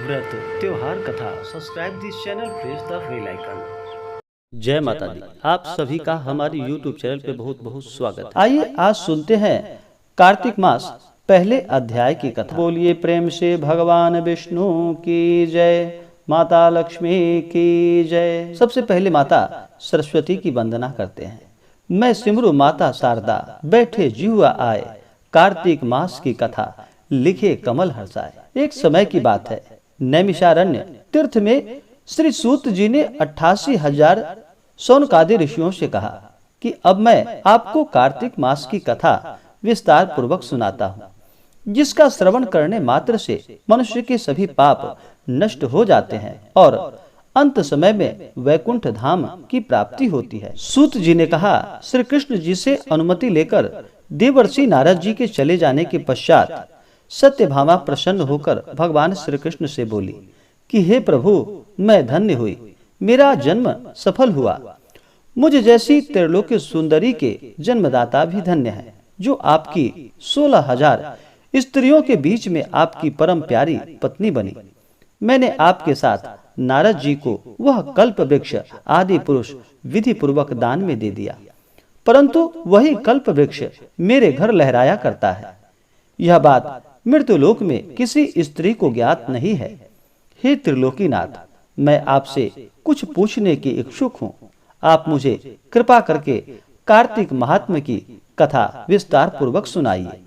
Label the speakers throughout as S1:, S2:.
S1: व्रत त्योहार कथा। Subscribe this channel, press the bell icon.
S2: जय माता दी। आप सभी का हमारे YouTube चैनल पे बहुत बहुत स्वागत है। आइए आज सुनते हैं कार्तिक मास पहले अध्याय की कथा। बोलिए प्रेम से भगवान विष्णु की जय, माता लक्ष्मी की जय। सबसे पहले माता सरस्वती की वंदना करते हैं। मैं सिमरू माता शारदा, बैठे जिह्वा आए, कार्तिक मास की कथा लिखे कमल हर्षाए। एक समय की बात है, नैमिषारण्य तीर्थ में श्री सूत जी ने 88,000 शौनकादि ऋषियों से कहा कि अब मैं आपको कार्तिक मास की कथा विस्तार पूर्वक सुनाता हूँ, जिसका श्रवण करने मात्र से मनुष्य के सभी पाप नष्ट हो जाते हैं और अंत समय में वैकुंठ धाम की प्राप्ति होती है। सूत जी ने कहा, श्री कृष्ण जी से अनुमति लेकर देवर्षि नारद जी के चले जाने के पश्चात सत्यभामा प्रसन्न होकर भगवान श्री कृष्ण से बोली कि हे प्रभु, मैं धन्य हुई, मेरा जन्म सफल हुआ। मुझे जैसी त्रिलोकी सुंदरी के जन्मदाता भी धन्य है, जो आपकी 16,000 स्त्रियों के बीच में आपकी परम प्यारी पत्नी बनी। मैंने आपके साथ नारद जी को वह कल्प वृक्ष आदि पुरुष विधि पूर्वक दान में दे दिया, परंतु वही कल्प वृक्ष मेरे घर लहराया करता है। यह बात मृत्युलोक में किसी स्त्री को ज्ञात नहीं है। हे त्रिलोकीनाथ, मैं आपसे कुछ पूछने की इच्छुक हूँ। आप मुझे कृपा करके कार्तिक महात्म्य की कथा विस्तार पूर्वक सुनाइए,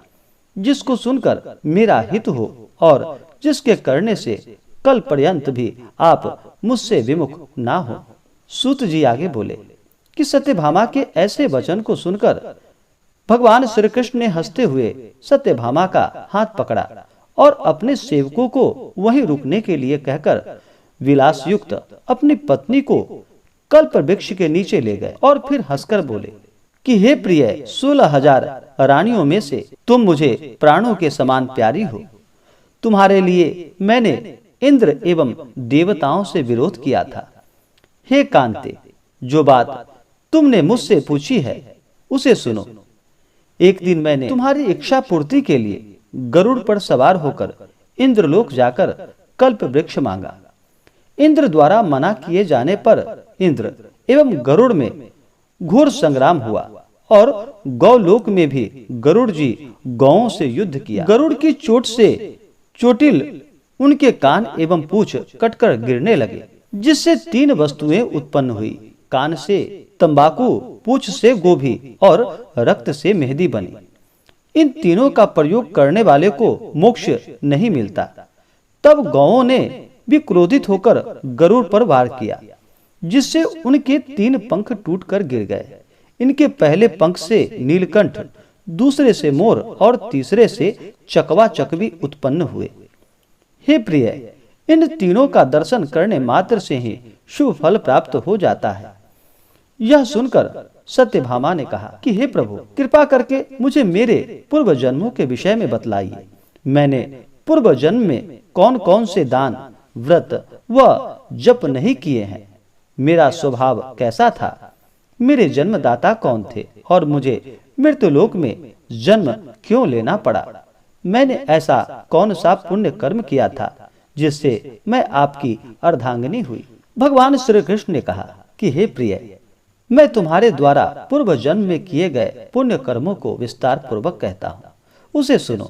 S2: जिसको सुनकर मेरा हित हो और जिसके करने से कल पर्यंत भी आप मुझसे विमुख ना हो। सूत जी आगे बोले कि सत्यभामा के ऐसे वचन को सुनकर भगवान श्री कृष्ण ने हंसते हुए सत्यभामा का हाथ पकड़ा और अपने सेवकों को वहीं रुकने के लिए कहकर विलास युक्त अपनी पत्नी को कल्प वृक्ष के नीचे ले गए और फिर हंसकर बोले कि हे प्रिय, 16,000 रानियों में से तुम मुझे प्राणों के समान प्यारी हो। तुम्हारे लिए मैंने इंद्र एवं देवताओं से विरोध किया था। हे कांते, जो बात तुमने मुझसे पूछी है उसे सुनो। एक दिन मैंने तुम्हारी इच्छा पूर्ति के लिए गरुड़ पर सवार होकर इंद्रलोक जाकर कल्प वृक्ष मांगा। इंद्र द्वारा मना किए जाने पर इंद्र एवं गरुड़ में घोर संग्राम हुआ और गौलोक में भी गरुड़ जी गौओं से युद्ध किया। गरुड़ की चोट से चोटिल उनके कान एवं पूंछ कटकर गिरने लगे, जिससे 3 वस्तुएं उत्पन्न हुई। कान से तंबाकू, पूंछ से गोभी और रक्त से मेहंदी बनी। इन तीनों का प्रयोग करने वाले को मोक्ष नहीं मिलता। तब गौओं ने भी क्रोधित होकर गरुड़ पर वार किया, जिससे उनके 3 पंख टूटकर गिर गए। इनके पहले पंख से नीलकंठ, दूसरे से मोर और तीसरे से चकवा चकवी उत्पन्न हुए। हे प्रिय, इन तीनों का दर्शन करने मात्र से ही शुभ फल प्राप्त हो जाता है। यह सुनकर सत्यभामा ने कहा कि हे प्रभु, कृपा करके मुझे मेरे पूर्व जन्मों के विषय में बतलाइए। मैंने पूर्व जन्म में कौन कौन से दान, व्रत व जप नहीं किए हैं? मेरा स्वभाव कैसा था? मेरे जन्मदाता कौन थे और मुझे मृत्युलोक में जन्म क्यों लेना पड़ा? मैंने ऐसा कौन सा पुण्य कर्म किया था जिससे मैं आपकी अर्धांगिनी हुई? भगवान श्री कृष्ण ने कहा कि हे प्रिय, मैं तुम्हारे द्वारा पूर्व जन्म में किए गए पुण्य कर्मों को विस्तार पूर्वक कहता हूँ, उसे सुनो।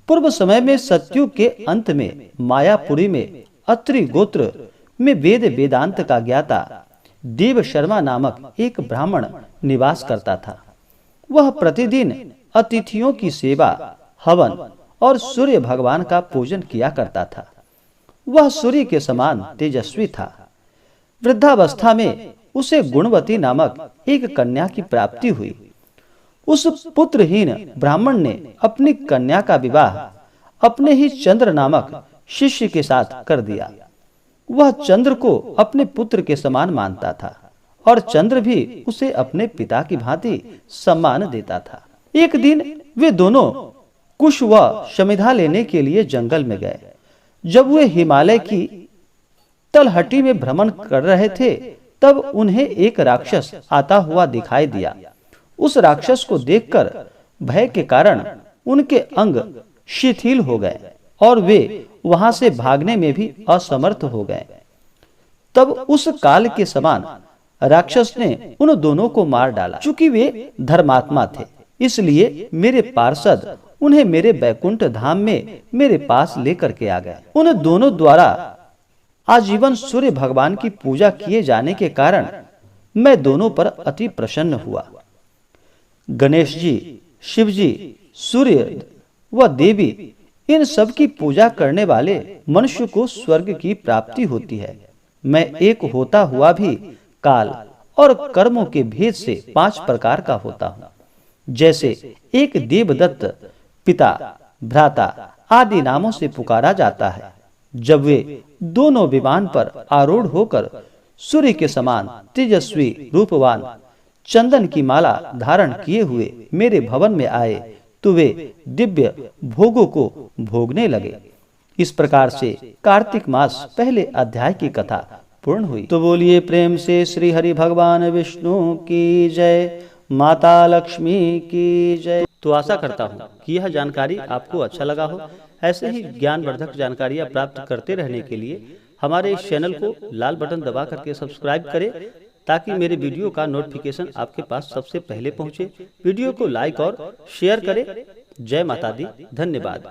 S2: पूर्व समय में सतयुग के अंत में मायापुरी में अत्रि गोत्र में वेद वेदांत का ज्ञाता देव शर्मा नामक एक ब्राह्मण निवास करता था। वह प्रतिदिन अतिथियों की सेवा, हवन और सूर्य भगवान का पूजन किया करता था। वह सूर्य के समान तेजस्वी था। वृद्धावस्था में उसे गुणवती नामक एक कन्या की प्राप्ति हुई। उस पुत्रहीन ब्राह्मण ने अपनी कन्या का विवाह अपने ही चंद्र नामक शिष्य के साथ कर दिया। वह चंद्र को अपने पुत्र के समान मानता था और चंद्र भी उसे अपने पिता की भांति सम्मान देता था। एक दिन वे दोनों कुश व शमिधा लेने के लिए जंगल में गए। जब वे हिमालय की तलहटी में भ्रमण कर रहे थे, तब उन्हें एक राक्षस आता हुआ दिखाई दिया। उस राक्षस को देखकर भय के कारण उनके अंग शिथिल हो गए और वे वहां से भागने में भी असमर्थ हो गए। तब उस काल के समान राक्षस ने उन दोनों को मार डाला। चूंकि वे धर्मात्मा थे, इसलिए मेरे पार्षद उन्हें मेरे बैकुंठ धाम में मेरे पास लेकर के आ गए। उन दोनों द्वारा आजीवन सूर्य भगवान की पूजा किए जाने के कारण मैं दोनों पर अति प्रसन्न हुआ। गणेश जी, शिव जी, सूर्य व देवी, इन सब की पूजा करने वाले मनुष्य को स्वर्ग की प्राप्ति होती है। मैं एक होता हुआ भी काल और कर्मों के भेद से 5 प्रकार का होता हूँ। जैसे एक देवदत्त, पिता, भ्राता आदि नामों से पुकारा जाता है। जब वे दोनों विमान पर आरूढ़ होकर सूर्य के समान तेजस्वी रूपवान चंदन की माला धारण किए हुए मेरे भवन में आए, तो वे दिव्य भोगों को भोगने लगे। इस प्रकार से कार्तिक मास पहले अध्याय की कथा पूर्ण हुई। तो बोलिए प्रेम से श्री हरि भगवान विष्णु की जय, माता लक्ष्मी की जय। तो आशा करता हूँ कि यह जानकारी आपको अच्छा लगा हो। ऐसे ही ज्ञानवर्धक जानकारियाँ प्राप्त करते रहने के लिए हमारे इस चैनल को लाल बटन दबा करके सब्सक्राइब करें, ताकि मेरे वीडियो का नोटिफिकेशन आपके पास सबसे पहले पहुंचे। वीडियो को लाइक और शेयर करें। जय माता दी, धन्यवाद।